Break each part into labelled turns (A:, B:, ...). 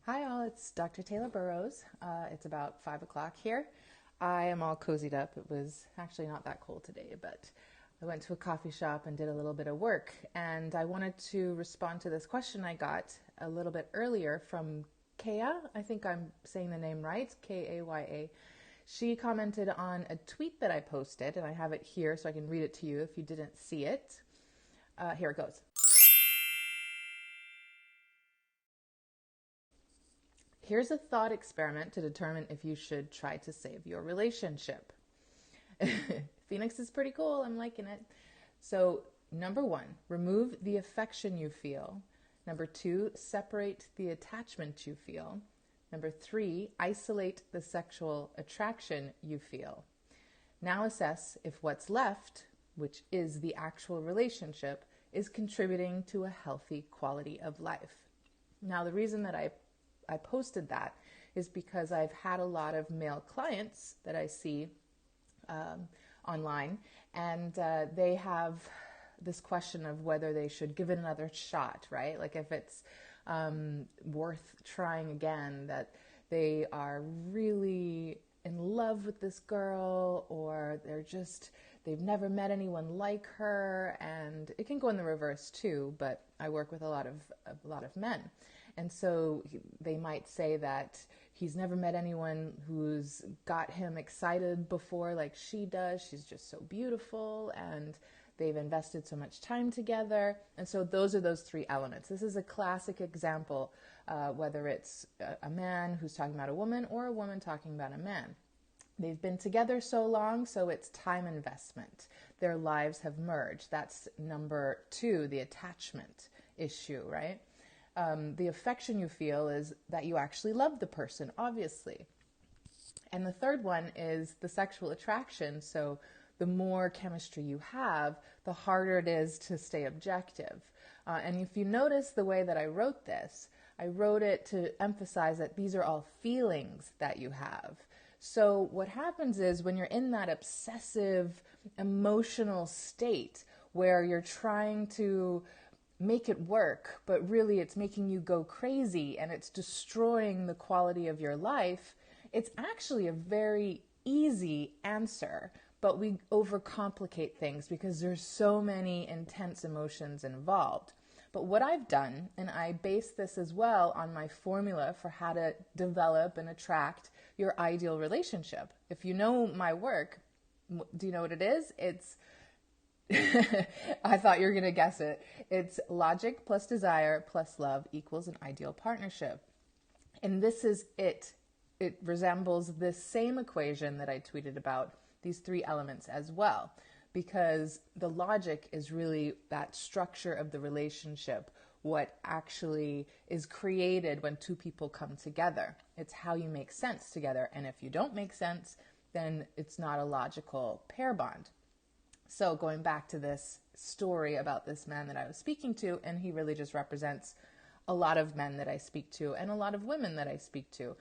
A: Hi all, it's Dr. Taylor Burrows. It's about 5 o'clock here. I am all cozied up. It was actually not that cold today, but I went to a coffee shop and did a little bit of work. And I wanted to respond to this question I got a little bit earlier from Kaya. I think I'm saying the name right, Kaya. She commented on a tweet that I posted, and I have it here so I can read it to you if you didn't see it. Here it goes. Here's a thought experiment to determine if you should try to save your relationship. Phoenix is pretty cool. I'm liking it. So, number one, remove the affection you feel. Number two, separate the attachment you feel. Number three, isolate the sexual attraction you feel. Now assess if what's left, which is the actual relationship, is contributing to a healthy quality of life. Now, the reason that I posted that is because I've had a lot of male clients that I see online, and they have this question of whether they should give it another shot, right? Like if it's worth trying again, that they are really in love with this girl, or they've never met anyone like her. And it can go in the reverse too, but I work with a lot of men. And so they might say that he's never met anyone who's got him excited before like she does. She's just so beautiful, and they've invested so much time together. And so those are those three elements. This is a classic example, whether it's a man who's talking about a woman or a woman talking about a man. They've been together so long, so it's time investment. Their lives have merged. That's number two, the attachment issue, right? The affection you feel is that you actually love the person, obviously. And the third one is the sexual attraction. So the more chemistry you have, the harder it is to stay objective. And if you notice the way that I wrote this, I wrote it to emphasize that these are all feelings that you have. So what happens is when you're in that obsessive emotional state where you're trying to make it work, but really it's making you go crazy and it's destroying the quality of your life, it's actually a very easy answer, but we overcomplicate things because there's so many intense emotions involved. But what I've done, and I base this as well on my formula for how to develop and attract your ideal relationship. If you know my work, do you know what it is? It's I thought you were going to guess it. It's logic plus desire plus love equals an ideal partnership. And this is it. It resembles this same equation that I tweeted about, these three elements as well, because the logic is really that structure of the relationship, what actually is created when two people come together. It's how you make sense together. And if you don't make sense, then it's not a logical pair bond. So going back to this story about this man that I was speaking to, and he really just represents a lot of men that I speak to and a lot of women that I speak to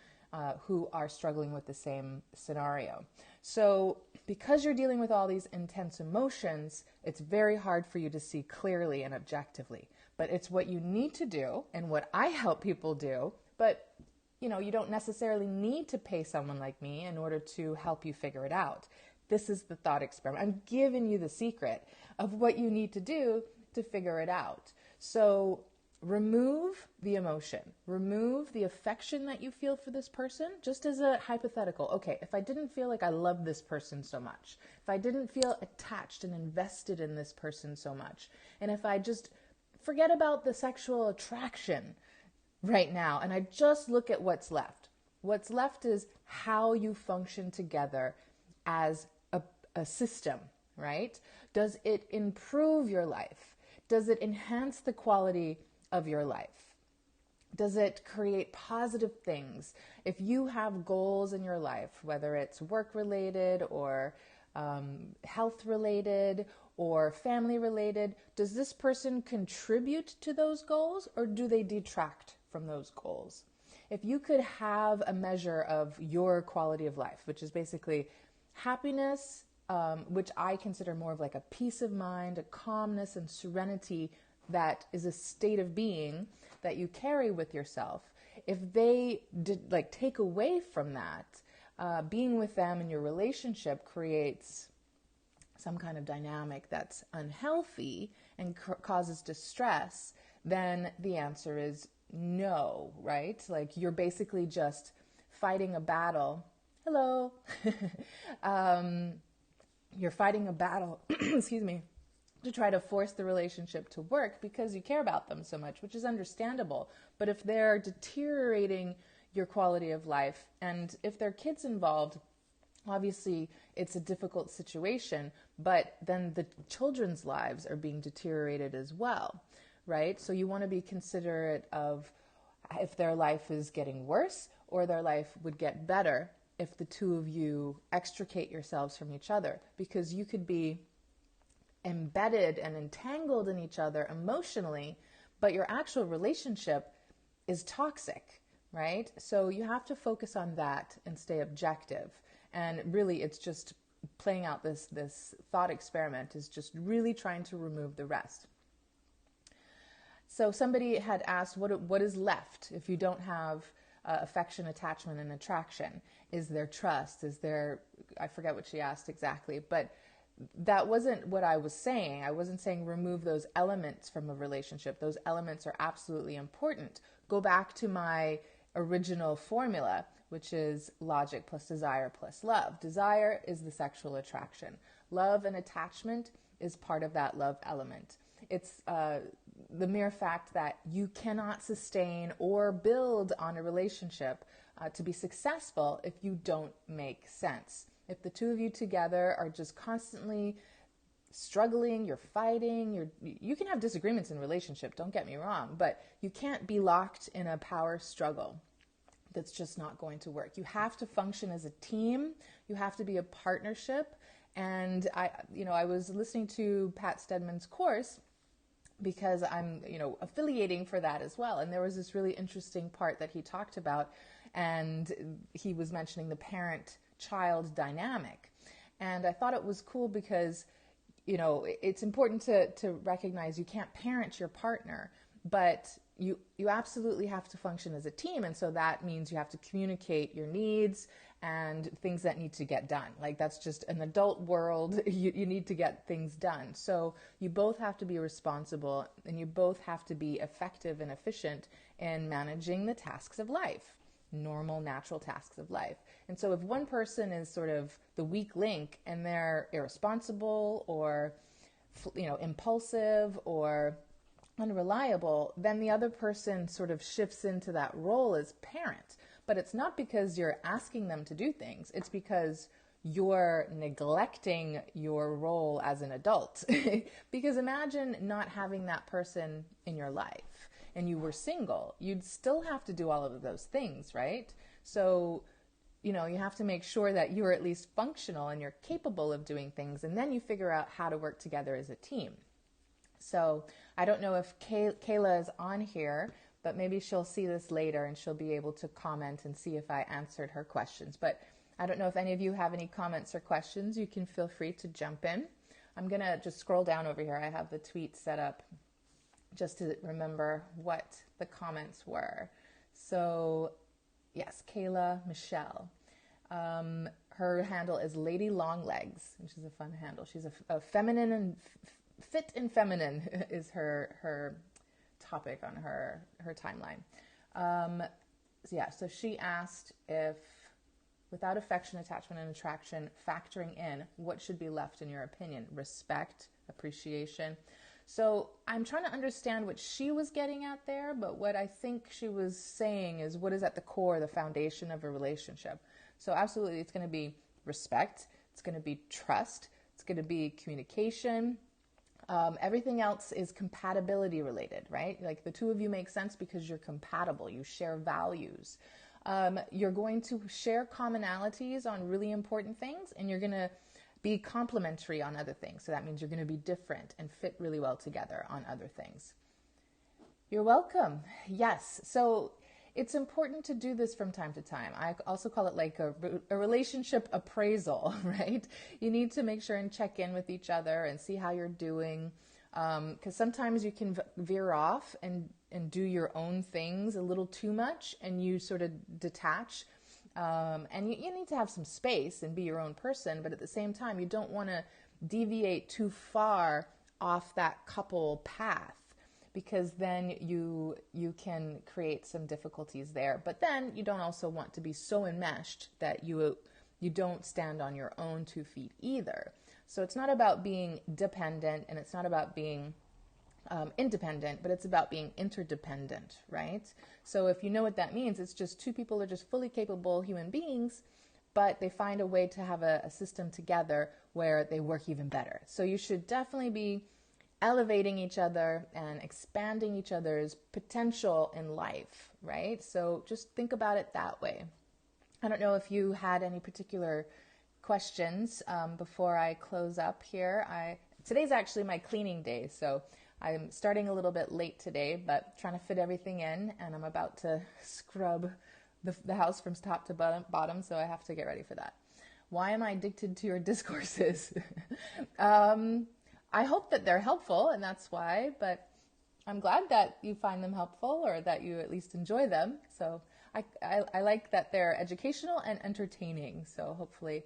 A: who are struggling with the same scenario. So because you're dealing with all these intense emotions, it's very hard for you to see clearly and objectively. But it's what you need to do and what I help people do. But you don't necessarily need to pay someone like me in order to help you figure it out. This is the thought experiment. I'm giving you the secret of what you need to do to figure it out. So remove the emotion, remove the affection that you feel for this person, just as a hypothetical. Okay, if I didn't feel like I love this person so much, if I didn't feel attached and invested in this person so much, and if I just forget about the sexual attraction right now, and I just look at what's left is how you function together as a system, right? Does it improve your life? Does it enhance the quality of your life? Does it create positive things? If you have goals in your life, whether it's work related or health related or family related, does this person contribute to those goals, or do they detract from those goals? If you could have a measure of your quality of life, which is basically happiness, which I consider more of like a peace of mind, a calmness and serenity that is a state of being that you carry with yourself, if they take away from that, being with them in your relationship creates some kind of dynamic that's unhealthy and causes distress, then the answer is no, right? Like, you're basically just fighting a battle. Hello. You're fighting a battle, excuse me, to try to force the relationship to work because you care about them so much, which is understandable. But if they're deteriorating your quality of life, and if there are kids involved, obviously it's a difficult situation, but then the children's lives are being deteriorated as well, right? So you want to be considerate of if their life is getting worse or their life would get better if the two of you extricate yourselves from each other, because you could be embedded and entangled in each other emotionally, but your actual relationship is toxic, right? So you have to focus on that and stay objective. And really, it's just playing out this thought experiment is just really trying to remove the rest. So somebody had asked, what is left if you don't have affection, attachment, and attraction? Is there trust? Is there, I forget what she asked exactly, but that wasn't what I was saying. I wasn't saying remove those elements from a relationship. Those elements are absolutely important. Go back to my original formula, which is logic plus desire plus love. Desire is the sexual attraction. Love and attachment is part of that love element. It's the mere fact that you cannot sustain or build on a relationship to be successful if you don't make sense. If the two of you together are just constantly struggling, you're fighting, you can have disagreements in a relationship, don't get me wrong, but you can't be locked in a power struggle. That's just not going to work. You have to function as a team. You have to be a partnership. And I was listening to Pat Stedman's course because I'm, affiliating for that as well. And there was this really interesting part that he talked about, and he was mentioning the parent-child dynamic. And I thought it was cool because, it's important to recognize you can't parent your partner, but you absolutely have to function as a team. And so that means you have to communicate your needs and things that need to get done. Like, that's just an adult world. You need to get things done. So you both have to be responsible, and you both have to be effective and efficient in managing the tasks of life, normal, natural tasks of life. And so if one person is sort of the weak link and they're irresponsible or, impulsive or unreliable, then the other person sort of shifts into that role as parent. But it's not because you're asking them to do things. It's because you're neglecting your role as an adult. Because imagine not having that person in your life and you were single. You'd still have to do all of those things, right? So, you have to make sure that you're at least functional and you're capable of doing things, and then you figure out how to work together as a team. So I don't know if Kayla is on here, but maybe she'll see this later and she'll be able to comment and see if I answered her questions. But I don't know if any of you have any comments or questions. You can feel free to jump in. I'm going to just scroll down over here. I have the tweet set up just to remember what the comments were. So yes, Kayla Michelle. Her handle is Lady Longlegs, which is a fun handle. She's a feminine and fit and feminine is her topic on her timeline. So she asked if, without affection, attachment, and attraction factoring in, what should be left in your opinion? Respect, appreciation. So I'm trying to understand what she was getting at there, but what I think she was saying is what is at the core, the foundation of a relationship. So absolutely, it's going to be respect, it's going to be trust, it's going to be communication. Everything else is compatibility related, right? Like, the two of you make sense because you're compatible, you share values. You're going to share commonalities on really important things, and you're going to be complementary on other things. So that means you're going to be different and fit really well together on other things. You're welcome. Yes. So it's important to do this from time to time. I also call it like a relationship appraisal, right? You need to make sure and check in with each other and see how you're doing. Because sometimes you can veer off and do your own things a little too much, and you sort of detach. And you need to have some space and be your own person, but at the same time, you don't want to deviate too far off that couple path, because then you can create some difficulties there. But then you don't also want to be so enmeshed that you don't stand on your own 2 feet either. So it's not about being dependent, and it's not about being independent, but it's about being interdependent, right? So if you know what that means, it's just 2 people are just fully capable human beings, but they find a way to have a system together where they work even better. So you should definitely be elevating each other and expanding each other's potential in life, right? So just think about it that way. I don't know if you had any particular questions before I close up here. Today's actually my cleaning day, so I'm starting a little bit late today, but trying to fit everything in, and I'm about to scrub the house from top to bottom, so I have to get ready for that. Why am I addicted to your discourses? I hope that they're helpful, and that's why, but I'm glad that you find them helpful, or that you at least enjoy them. So I like that they're educational and entertaining, so hopefully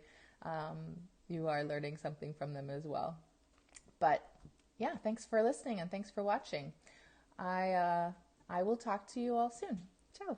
A: you are learning something from them as well. But yeah, thanks for listening, and thanks for watching. I will talk to you all soon. Ciao.